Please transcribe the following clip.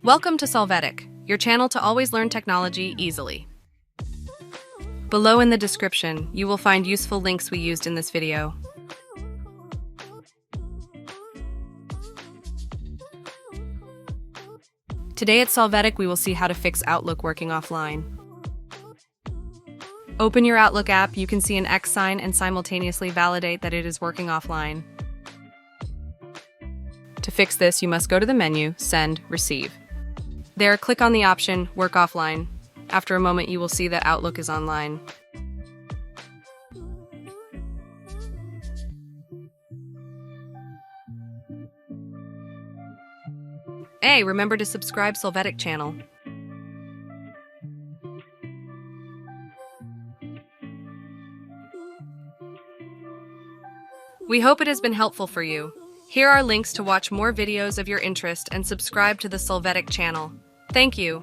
Welcome to Solvetic, your channel to always learn technology easily. Below in the description, you will find useful links we used in this video. Today at Solvetic, we will see how to fix Outlook working offline. Open your Outlook app, you can see an X sign and simultaneously validate that it is working offline. To fix this, you must go to the menu, Send, Receive. There, click on the option, Work Offline. After a moment, you will see that Outlook is online. Hey, remember to subscribe Solvetic channel. We hope it has been helpful for you. Here are links to watch more videos of your interest and subscribe to the Solvetic channel. Thank you.